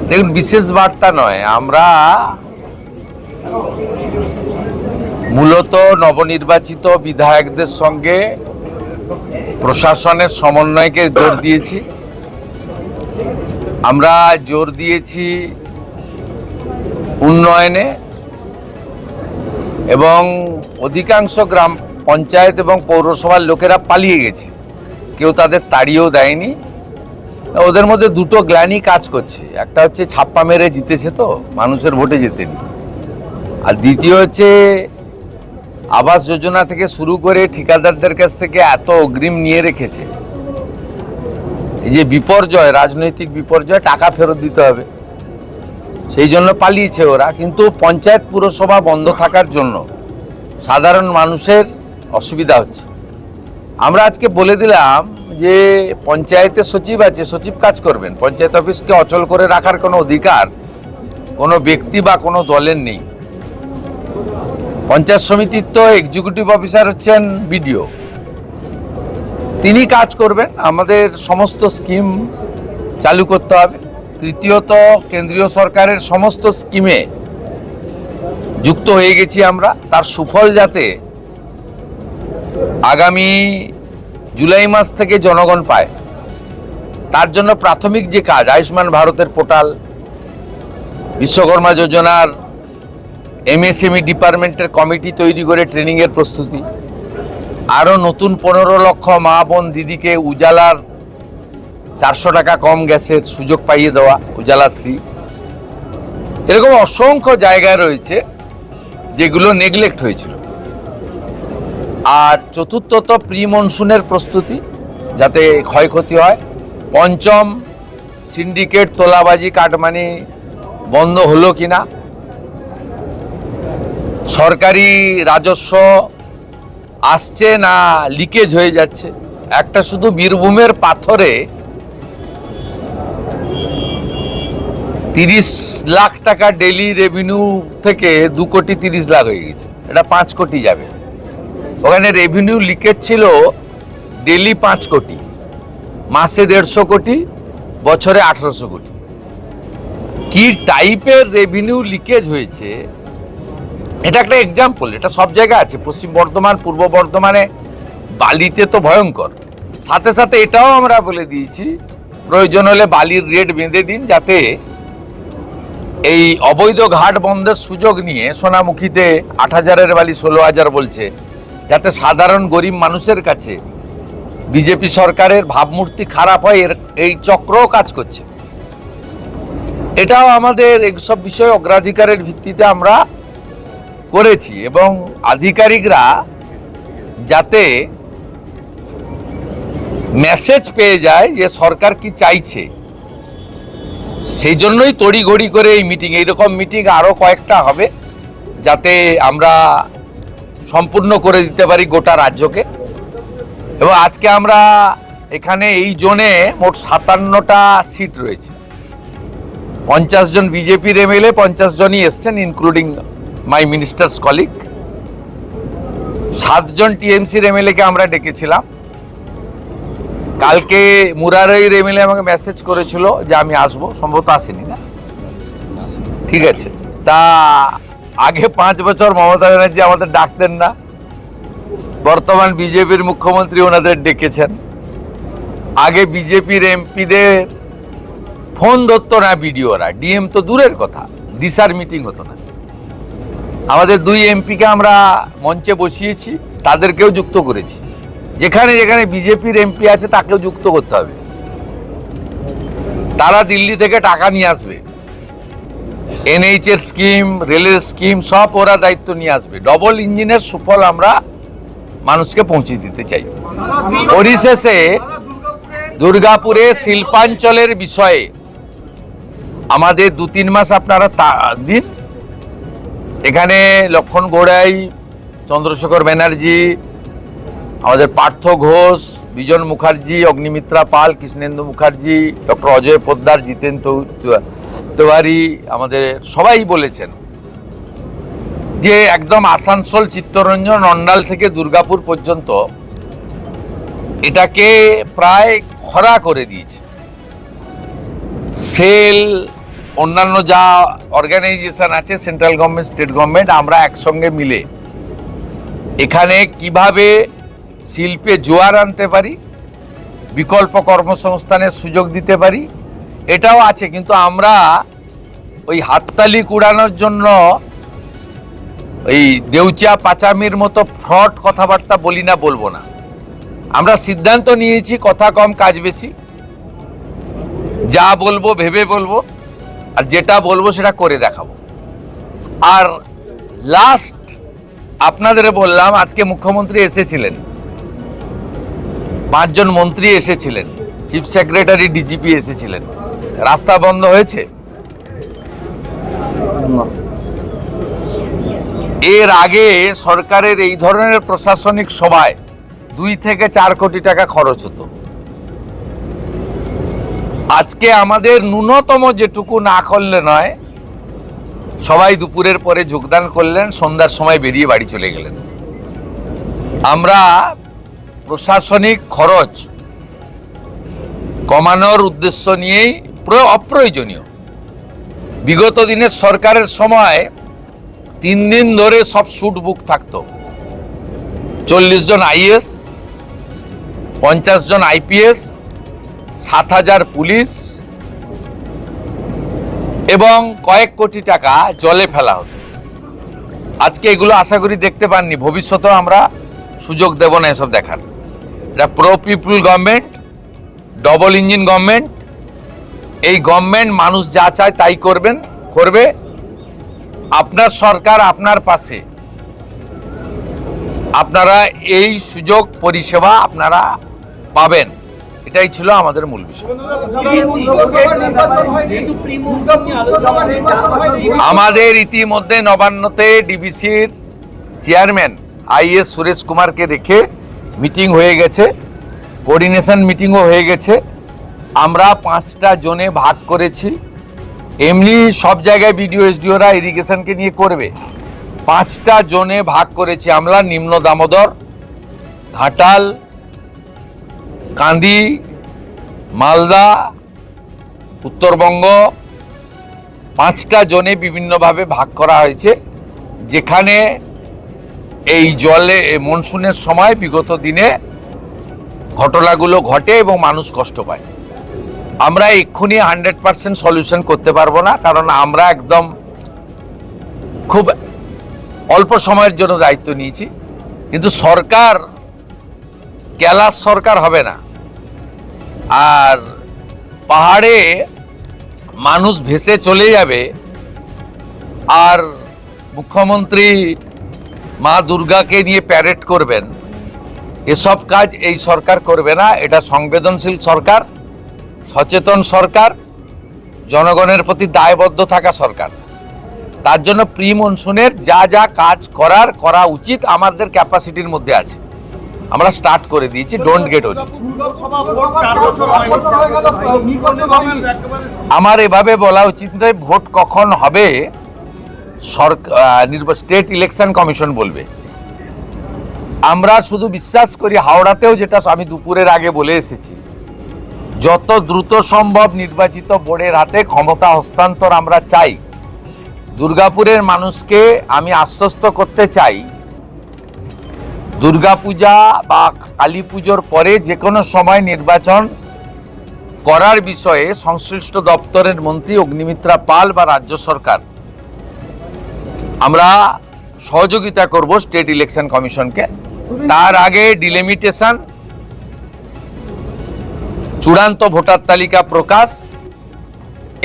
দেখুন, বিশেষ বার্তা নয়, আমরা মূলত নবনির্বাচিত বিধায়কদের সঙ্গে প্রশাসনের সমন্বয়কে জোর দিয়েছি। আমরা জোর দিয়েছি উন্নয়নে, এবং অধিকাংশ গ্রাম পঞ্চায়েত এবং পৌরসভার লোকেরা পালিয়ে গেছে, কেউ তাদের তাড়িয়েও দেয়নি। ওদের মধ্যে দুটো গ্লানি কাজ করছে, একটা হচ্ছে ছাপ্পা মেরে জিতেছে তো মানুষের ভোটে জেতেনি, আর দ্বিতীয় হচ্ছে আবাস যোজনা থেকে শুরু করে ঠিকাদারদের কাছ থেকে এত অগ্রিম নিয়ে রেখেছে, এই যে বিপর্যয়, রাজনৈতিক বিপর্যয়, টাকা ফেরত দিতে হবে, সেই জন্য পালিয়েছে ওরা। কিন্তু পঞ্চায়েত পুরসভা বন্ধ থাকার জন্য সাধারণ মানুষের অসুবিধা হচ্ছে। আমরা আজকে বলে দিলাম যে পঞ্চায়েতে সচিব আছে, সচিব কাজ করবেন, পঞ্চায়েত অফিসকে অচল করে রাখার কোনো অধিকার কোনো ব্যক্তি বা কোনো দলের নেই। পঞ্চায়েত সমিতির তো এক্সিকিউটিভ অফিসার হচ্ছেন বিডিও, তিনি কাজ করবেন। আমাদের সমস্ত স্কিম চালু করতে হবে। তৃতীয়ত, কেন্দ্রীয় সরকারের সমস্ত স্কিমে যুক্ত হয়ে গেছি আমরা, তার সুফল যাতে আগামী জুলাই মাস থেকে জনগণ পায়, তার জন্য প্রাথমিক যে কাজ, আয়ুষ্মান ভারতের পোর্টাল, বিশ্বকর্মা যোজনার এমএসএমই ডিপার্টমেন্টের কমিটি তৈরি করে ট্রেনিংয়ের প্রস্তুতি, আরও নতুন 15 লক্ষ মা বোন দিদিকে উজালার 400 টাকা কম গ্যাসের সুযোগ পাইয়ে দেওয়া, উজালা 3। এরকম অসংখ্য জায়গায় রয়েছে যেগুলো নেগলেক্ট হয়েছিল। আর চতুর্থত, প্রি মনসুনের প্রস্তুতি যাতে ক্ষয়ক্ষতি হয়। পঞ্চম, সিন্ডিকেট, তোলাবাজি, কাটমানি বন্ধ হলো কিনা, সরকারি রাজস্ব আসছে না লিকেজ হয়ে যাচ্ছে। একটা শুধু বীরভূমের পাথরে 30 লাখ টাকা ডেইলি রেভিনিউ থেকে 2 কোটি 30 লাখ হয়ে গেছে, এটা 5 কোটি যাবে। ওখানে রেভিনিউ লিকেজ ছিল ডেইলি 5 কোটি, মাসে 150 কোটি, বছরে 1800 কোটি। কি টাইপের রেভিনিউ লিকেজ হয়েছে, এটা একটা এক্সাম্পল। এটা সব জায়গায় আছে, পশ্চিম বর্ধমান, পূর্ব বর্ধমানে বালিতে তো ভয়ঙ্কর। সাথে সাথে এটাও আমরা বলে দিয়েছি, প্রয়োজন হলে বালির রেট বেঁধে দিন, যাতে এই অবৈধ ঘাট বন্ধের সুযোগ নিয়ে সোনামুখীতে 8,000-এর বালি 16,000 বলছে, যাতে সাধারণ গরিব মানুষের কাছে বিজেপি সরকারের ভাবমূর্তি খারাপ হয়, এই চক্রও কাজ করছে। এটাও আমাদের এইসব বিষয়ে অগ্রাধিকারের ভিত্তিতে আমরা করেছি, এবং আধিকারিকরা যাতে মেসেজ পেয়ে যায় যে সরকার কি চাইছে, সেই জন্যই তড়িঘড়ি করে এই মিটিং। এইরকম মিটিং আরও কয়েকটা হবে, যাতে আমরা সম্পূর্ণ করে দিতে পারি গোটা রাজ্যকে। এবং আজকে আমরা এখানে এই জোনে মোট 57টা সিট রয়েছে। 50 জন বিজেপির এমএলএ, 50 জনই এসছেন, ইনক্লুডিং মাই মিনিস্টার্স কলিগ। 7 জন টিএমসির এমএলএকে আমরা ডেকেছিলাম। কালকে মুরারইর এমএলএ আমাকে মেসেজ করেছিল যে আমি আসবো, সম্ভবত আসেনি না, ঠিক আছে। তা আগে 5 বছর মমতা ব্যানার্জি আমাদের ডাকতেন না, বর্তমান বিজেপির মুখ্যমন্ত্রী ওনাদের ডেকেছেন। আগে বিজেপির এমপিদের ফোন ধরতো না বিডিওরা, ডিএম তো দূরের কথা, দিশার মিটিং হতো না। আমাদের 2 এমপিকে আমরা মঞ্চে বসিয়েছি, তাদেরকেও যুক্ত করেছি। যেখানে যেখানে বিজেপির এমপি আছে তাকেও যুক্ত করতে হবে। তারা দিল্লি থেকে টাকা নিয়ে আসবে, এনএইচ এর স্কিম, রেলের স্কিম সব ওরা দায়িত্ব নিয়ে আসবে। ডবল ইঞ্জিনের সুফল আমরা মানুষকে পৌঁছে দিতে চাই। পরিশেষে দুর্গাপুরে শিল্পাঞ্চলের বিষয়ে আমাদের 2-3 মাস আপনারা দিন। এখানে লক্ষণ গোড়াই, চন্দ্রশেখর ব্যানার্জি, আমাদের পার্থ ঘোষ, বিজন মুখার্জি, অগ্নিমিত্রা পাল, কৃষ্ণেন্দু মুখার্জি, ডক্টর অজয় পোদ্দার, জিতেন তিওয়ারি, আমাদের সবাই বলেছেন যে একদম আসানসোল, চিত্তরঞ্জন, অন্ডাল থেকে দুর্গাপুর পর্যন্ত এটাকে প্রায় খরা করে দিয়েছে। সেল, অন্যান্য যা অর্গানাইজেশন আছে, সেন্ট্রাল গভর্নমেন্ট, স্টেট গভর্নমেন্ট, আমরা একসঙ্গে মিলে এখানে কিভাবে শিল্পে জোয়ার আনতে পারি, বিকল্প কর্মসংস্থানের সুযোগ দিতে পারি, এটাও আছে। কিন্তু আমরা ওই হাততালি কুড়ানোর জন্য ওই দেউচা পাচামির মতো ফ্রড কথাবার্তা বলি না, বলবো না। আমরা সিদ্ধান্ত নিয়েছি কথা কম কাজ বেশি, যা বলবো ভেবে বলবো, আর যেটা বলবো সেটা করে দেখাবো। আর লাস্ট আপনাদের বললাম, আজকে মুখ্যমন্ত্রী এসেছিলেন, 5 জন মন্ত্রী এসেছিলেন, চিফ সেক্রেটারি, ডিজিপি এসেছিলেন। রাস্তা বন্ধ হয়েছে? এর আগে সরকারের এই ধরনের প্রশাসনিক সভায় 2 থেকে 4 কোটি টাকা খরচ হতো। আজকে আমাদের ন্যূনতম যেটুকু না করলে নয়, সবাই দুপুরের পরে যোগদান করলেন, সন্ধ্যার সময় বেরিয়ে বাড়ি চলে গেলেন। আমরা প্রশাসনিক খরচ কমানোর উদ্দেশ্য নিয়েই অপ্রয়োজনীয়। বিগত দিনের সরকারের সময় 3 দিন ধরে সব শুট বুক থাকতো। 40 জন আইএস, 50 জন আইপিএস, 7,000 পুলিশ এবং কয়েক কোটি টাকা জলে ফেলা হতো। আজকে এগুলো আশা করি দেখতে পাননি, ভবিষ্যতেও আমরা সুযোগ দেব না এসব দেখার। এটা প্রো পিপুল গভর্নমেন্ট, ডবল ইঞ্জিন গভর্নমেন্ট। এই গভর্নমেন্ট মানুষ যা চায় তাই করবে। আপনার সরকার আপনার পাশে, আপনারা এই সুযোগ পরিষেবা আপনারা পাবেন, এটাই ছিল আমাদের মূল বিষয়। আমাদের ইতিমধ্যে নবান্নতে ডিবিসির চেয়ারম্যান আইএস সুরেশ কুমারকে রেখে মিটিং হয়ে গেছে, কোঅর্ডিনেশন মিটিংও হয়ে গেছে। আমরা 5টা জোনে ভাগ করেছি। এমনি সব জায়গায় বিডিও এসডিওরা ইরিগেশনকে নিয়ে করবে, 5টা জোনে ভাগ করেছি আমরা। নিম্ন দামোদর, ঘাটাল, কান্দি, মালদা, উত্তরবঙ্গ, 5টা জোনে বিভিন্নভাবে ভাগ করা হয়েছে, যেখানে এই জলে মনসুনের সময় বিগত দিনে ঘটনাগুলো ঘটে এবং মানুষ কষ্ট পায়। আমরা এক্ষুনি 100% সলিউশন করতে পারবো না, কারণ আমরা একদম খুব অল্প সময়ের জন্য দায়িত্ব নিয়েছি। কিন্তু সরকার ক্যালাস সরকার হবে না। আর পাহাড়ে মানুষ ভেসে চলে যাবে, আর মুখ্যমন্ত্রী মা দুর্গাকে নিয়ে প্যারেড করবেন, এসব কাজ এই সরকার করবে না। এটা সংবেদনশীল সরকার, সচেতন সরকার, জনগণের প্রতি দায়বদ্ধ থাকা সরকার। তার জন্য প্রি মনসুনের যা যা কাজ করা উচিত আমাদের ক্যাপাসিটির মধ্যে আছে, আমরা স্টার্ট করে দিয়েছি। ডোন্ট গেট ওরি। আমার এভাবে বলা উচিত নয়, ভোট কখন হবে স্টেট ইলেকশন কমিশন বলবে। আমরা শুধু বিশ্বাস করি, হাওড়াতেও যেটা আমি দুপুরের আগে বলে এসেছি, যত দ্রুত সম্ভব নির্বাচিত বোর্ডের হাতে ক্ষমতা হস্তান্তর আমরা চাই। দুর্গাপুরের মানুষকে আমি আশ্বস্ত করতে চাই, দুর্গাপূজা বা কালী পুজোর পরে যে কোনো সময় নির্বাচন করার বিষয়ে সংশ্লিষ্ট দপ্তরের মন্ত্রী অগ্নিমিত্রা পাল বা রাজ্য সরকার, আমরা সহযোগিতা করব স্টেট ইলেকশন কমিশনকে। তার আগে ডিলিমিটেশন, চূড়ান্ত ভোটার তালিকা প্রকাশ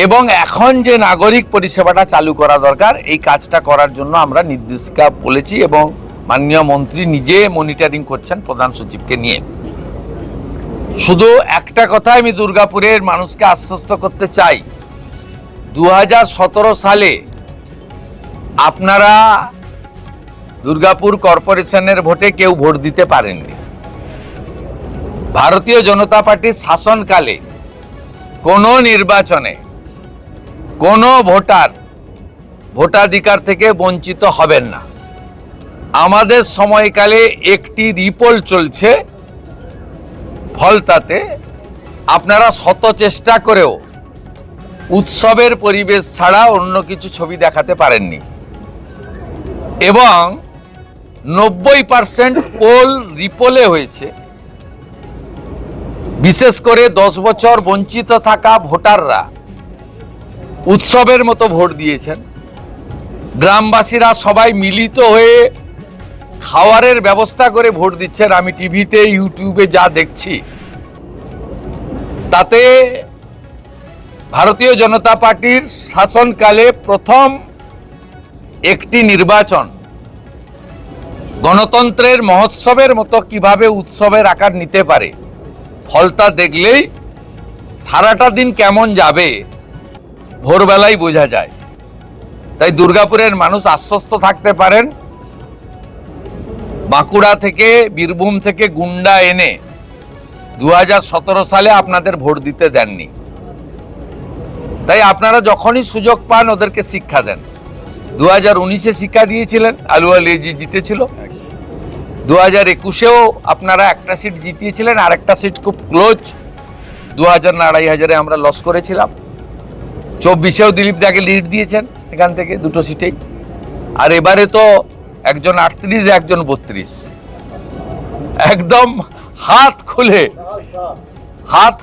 এবং এখন যে নাগরিক পরিষেবাটা চালু করা দরকার, এই কাজটা করার জন্য আমরা নির্দেশিকা বলেছি এবং মাননীয় মন্ত্রী নিজে মনিটরিং করছেন প্রধান সচিবকে নিয়ে। শুধু একটা কথা আমি দুর্গাপুরের মানুষকে আশ্বস্ত করতে চাই, 2017 সালে আপনারা দুর্গাপুর কর্পোরেশনের ভোটে কেউ ভোট দিতে পারেননি। ভারতীয় জনতা পার্টির শাসনকালে কোনো নির্বাচনে কোনো ভোটার ভোটাধিকার থেকে বঞ্চিত হবেন না। আমাদের সময়কালে একটি রিপোল চলছে, ফলতাতে আপনারা শত চেষ্টা করেও উৎসবের পরিবেশ ছাড়া অন্য কিছু ছবি দেখাতে পারেননি এবং 90% পোল রিপোলে হয়েছে। বিশেষ করে 10 বছর বঞ্চিত থাকা ভোটাররা উৎসবের মতো ভোট দিয়েছেন। গ্রামবাসীরা সবাই মিলিত হয়ে খাওয়ারের ব্যবস্থা করে ভোট দিচ্ছেন। আমি টিভিতে ইউটিউবে যা দেখছি তাতে ভারতীয় জনতা পার্টির শাসনকালে প্রথম একটি নির্বাচন গণতন্ত্রের মহোৎসবের মতো কিভাবে উৎসবের আকার নিতে পারে, ফলতা দেখলেই সারাটা দিন কেমন যাবে ভোরবেলায় বোঝা যায়। তাই দুর্গাপুরের মানুষ আশ্বস্ত থাকতে পারেন, বাঁকুড়া থেকে বীরভূম থেকে গুন্ডা এনে 2017 সালে আপনাদের ভোট দিতে দেননি। তাই আপনারা যখনই সুযোগ পান ওদেরকে শিক্ষা দেন। 2019-এ শিক্ষা দিয়েছিলেন, আলুয়া লেজি জিতেছিল। 2021-এও আপনারা একটা সিট জিতিয়েছিলেন, আর একটা সিট খুব ক্লোজ 2000 না 2500-এ আমরা লস করেছিলাম। 24-এও দিলীপ দাকে লিড দিয়েছেন এখান থেকে দুটো সিটেই। আর এবারে তো একজন 38 একজন 32, একদম হাত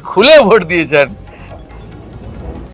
খুলে ভোট দিয়েছেন।